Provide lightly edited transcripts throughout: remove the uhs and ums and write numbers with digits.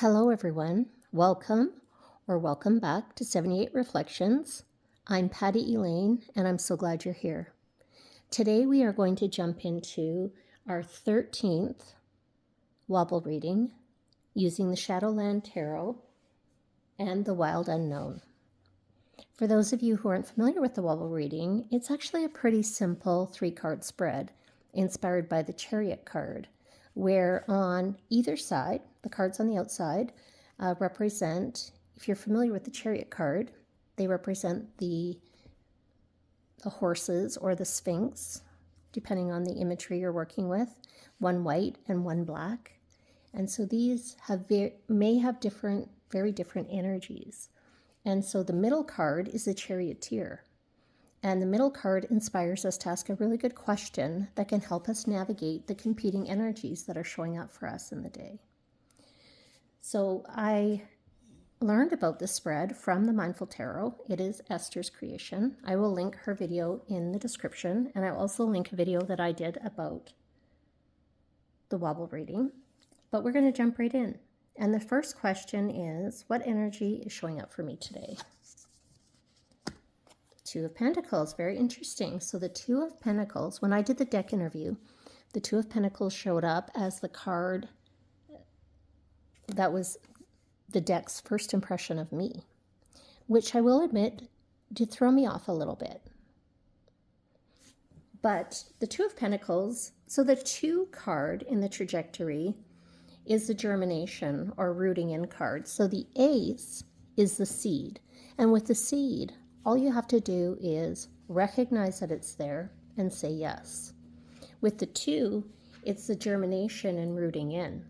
Hello, everyone. Welcome or welcome back to 78 Reflections. I'm Patty Elaine, and I'm so glad you're here. Today, we are going to jump into our 13th Wobble Reading using the Shadowland Tarot and the Wild Unknown. For those of you who aren't familiar with the Wobble Reading, it's actually a pretty simple 3-card spread inspired by the Chariot card, where on either side, the cards on the outside represent, if you're familiar with the Chariot card, they represent the horses or the Sphinx, depending on the imagery you're working with, one white and one black. And so these may have very different energies. And so the middle card is the Charioteer. And the middle card inspires us to ask a really good question that can help us navigate the competing energies that are showing up for us in the day. So I learned about this spread from the Mindful Tarot. It is Esther's creation. I will link her video in the description, and I'll also link a video that I did about the Wobble Reading. But we're going to jump right in. And the first question is, what energy is showing up for me today? Two of Pentacles, very interesting. So the Two of Pentacles, when I did the deck interview, the Two of Pentacles showed up as the card that was the deck's first impression of me, which I will admit did throw me off a little bit. But the Two of Pentacles, so the 2 card in the trajectory is the germination or rooting in card. So the Ace is the seed. And with the seed, all you have to do is recognize that it's there and say yes. With the 2, it's the germination and rooting in.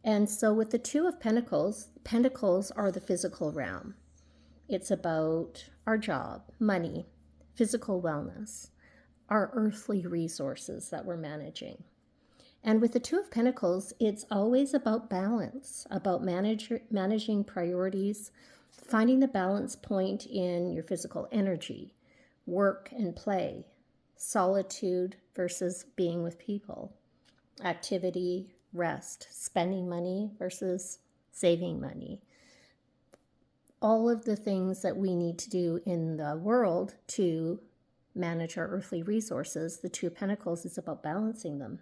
And so with the Two of Pentacles, Pentacles are the physical realm. It's about our job, money, physical wellness, our earthly resources that we're managing. And with the Two of Pentacles, it's always about balance, about managing priorities, finding the balance point in your physical energy, work and play, solitude versus being with people, activity, rest, spending money versus saving money. All of the things that we need to do in the world to manage our earthly resources, the Two of Pentacles is about balancing them.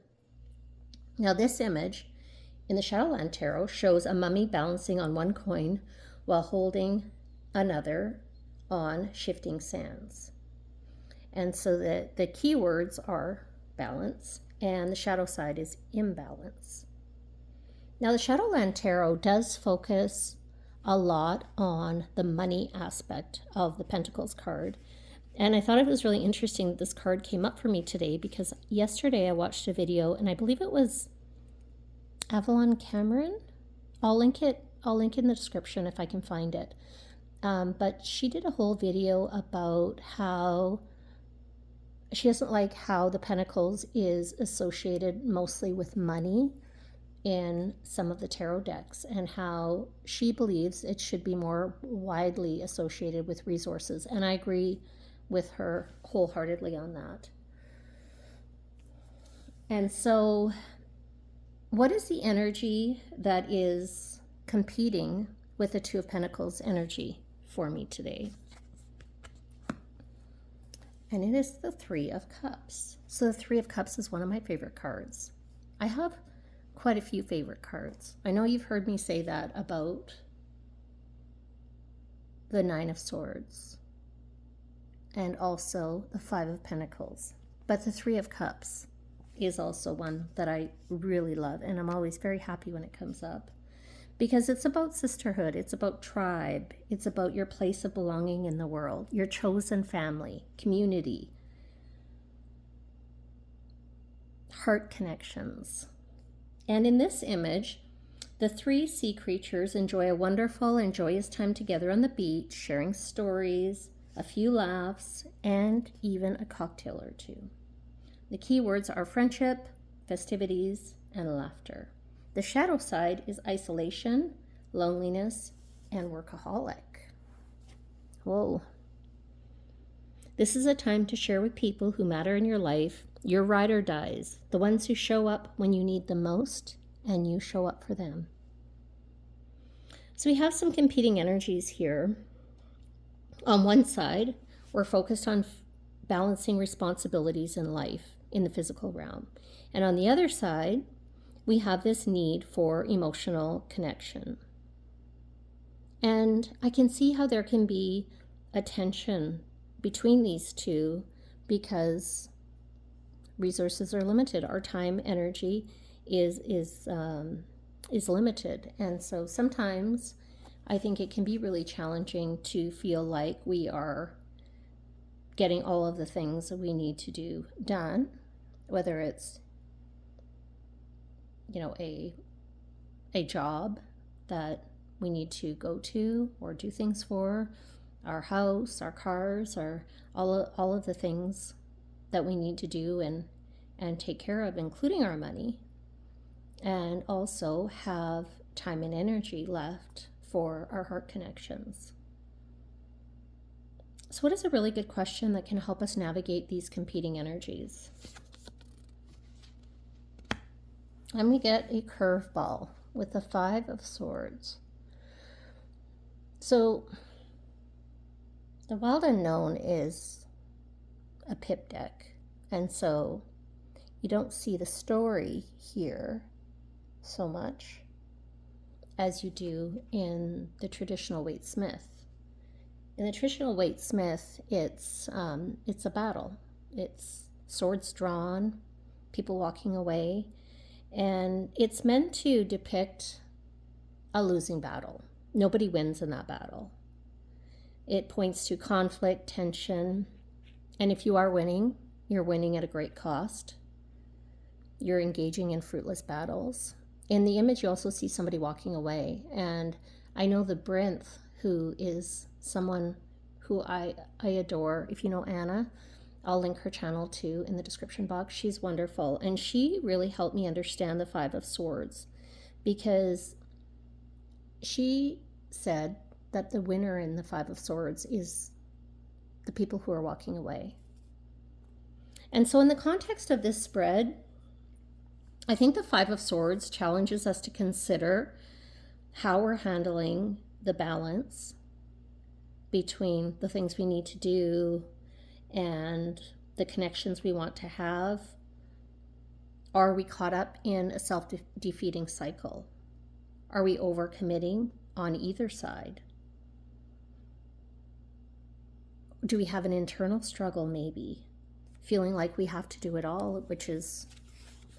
Now this image in the Shadowland Tarot shows a mummy balancing on one coin while holding another on shifting sands. And so the keywords are balance, and the shadow side is imbalance. Now the Shadowland Tarot does focus a lot on the money aspect of the Pentacles card. And I thought it was really interesting that this card came up for me today, because yesterday I watched a video, and I believe it was Avalon Cameron. I'll link it in the description if I can find it. But she did a whole video about how she doesn't like how the Pentacles is associated mostly with money in some of the tarot decks, and how she believes it should be more widely associated with resources. And I agree with her wholeheartedly on that. And so what is the energy that is competing with the Two of Pentacles energy for me today? And it is the Three of Cups. So the Three of Cups is one of my favorite cards. I have quite a few favorite cards. I know you've heard me say that about the Nine of Swords and also the Five of Pentacles. But the Three of Cups is also one that I really love, and I'm always very happy when it comes up, because it's about sisterhood, it's about tribe, it's about your place of belonging in the world, your chosen family, community, heart connections. And in this image, the 3 sea creatures enjoy a wonderful and joyous time together on the beach, sharing stories, a few laughs, and even a cocktail or 2. The key words are friendship, festivities, and laughter. The shadow side is isolation, loneliness, and workaholic. Whoa. This is a time to share with people who matter in your life, your ride or dies, the ones who show up when you need them most, and you show up for them. So we have some competing energies here. On one side, we're focused on balancing responsibilities in life in the physical realm. And on the other side, we have this need for emotional connection. And I can see how there can be a tension between these two because resources are limited. Our time, energy is limited. And so sometimes I think it can be really challenging to feel like we are getting all of the things that we need to do done, whether it's, you know, a job that we need to go to or do things for, our house, our cars, or all of the things that we need to do and take care of, including our money, and also have time and energy left for our heart connections. So what is a really good question that can help us navigate these competing energies? And we get a curveball with the Five of Swords. So the Wild Unknown is a pip deck, and so you don't see the story here so much as you do in the traditional Waite-Smith. In the traditional Waite-Smith, it's a battle. It's swords drawn, people walking away, and it's meant to depict a losing battle. Nobody wins in that battle. It points to conflict, tension, and if you are winning, you're winning at a great cost. You're engaging in fruitless battles. In the image, you also see somebody walking away, and I know the Brinth, who is someone who I adore. If you know Anna, I'll link her channel too in the description box. She's wonderful, and she really helped me understand the Five of Swords, because she said that the winner in the Five of Swords is the people who are walking away. And so in the context of this spread, I think the Five of Swords challenges us to consider how we're handling the balance between the things we need to do and the connections we want to have. Are we caught up in a self-defeating cycle? Are we overcommitting on either side? Do we have an internal struggle, maybe, feeling like we have to do it all, which is,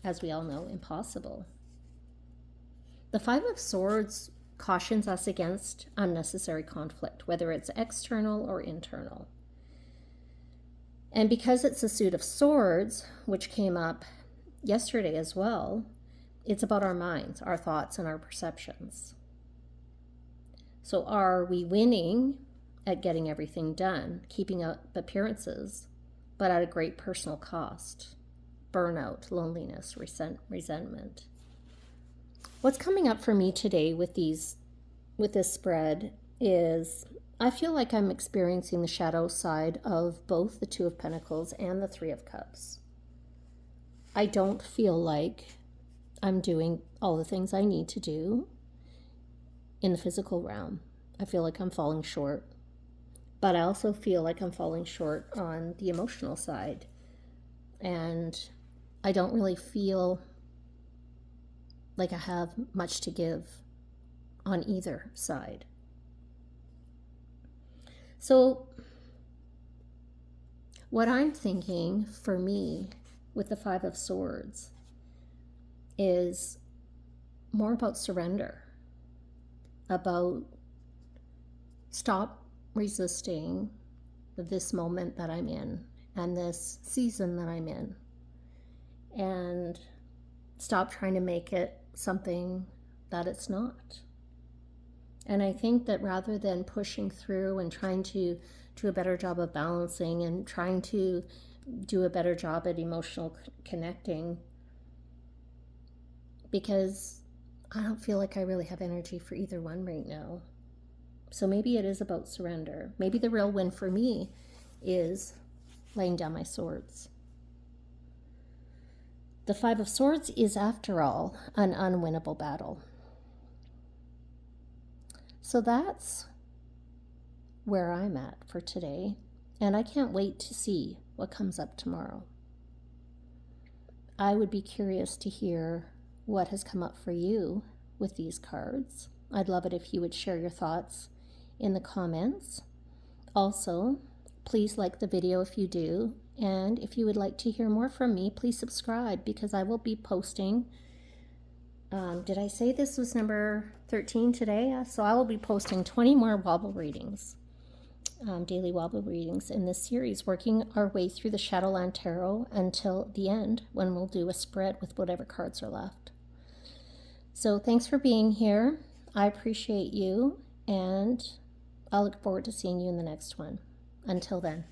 as we all know, impossible? The Five of Swords cautions us against unnecessary conflict, whether it's external or internal. And because it's a suit of swords, which came up yesterday as well, it's about our minds, our thoughts, and our perceptions. So are we winning at getting everything done, keeping up appearances, but at a great personal cost? Burnout, loneliness, resentment. What's coming up for me today with this spread is I feel like I'm experiencing the shadow side of both the Two of Pentacles and the Three of Cups. I don't feel like I'm doing all the things I need to do in the physical realm. I feel like I'm falling short, but I also feel like I'm falling short on the emotional side, and I don't really feel like I have much to give on either side. So what I'm thinking for me with the Five of Swords is more about surrender, about stop resisting this moment that I'm in and this season that I'm in, and stop trying to make it something that it's not. And I think that rather than pushing through and trying to do a better job of balancing and trying to do a better job at emotional connecting, because I don't feel like I really have energy for either one right now. So maybe it is about surrender. Maybe the real win for me is laying down my swords. The Five of Swords is, after all, an unwinnable battle. So that's where I'm at for today, and I can't wait to see what comes up tomorrow. I would be curious to hear what has come up for you with these cards. I'd love it if you would share your thoughts in the comments. Also, please like the video if you do, and if you would like to hear more from me, please subscribe, because I will be posting, did I say this was number 13 today? So I will be posting 20 more wobble readings, daily wobble readings in this series, working our way through the Shadowland Tarot until the end, when we'll do a spread with whatever cards are left. So thanks for being here. I appreciate you, and I'll look forward to seeing you in the next one. Until then.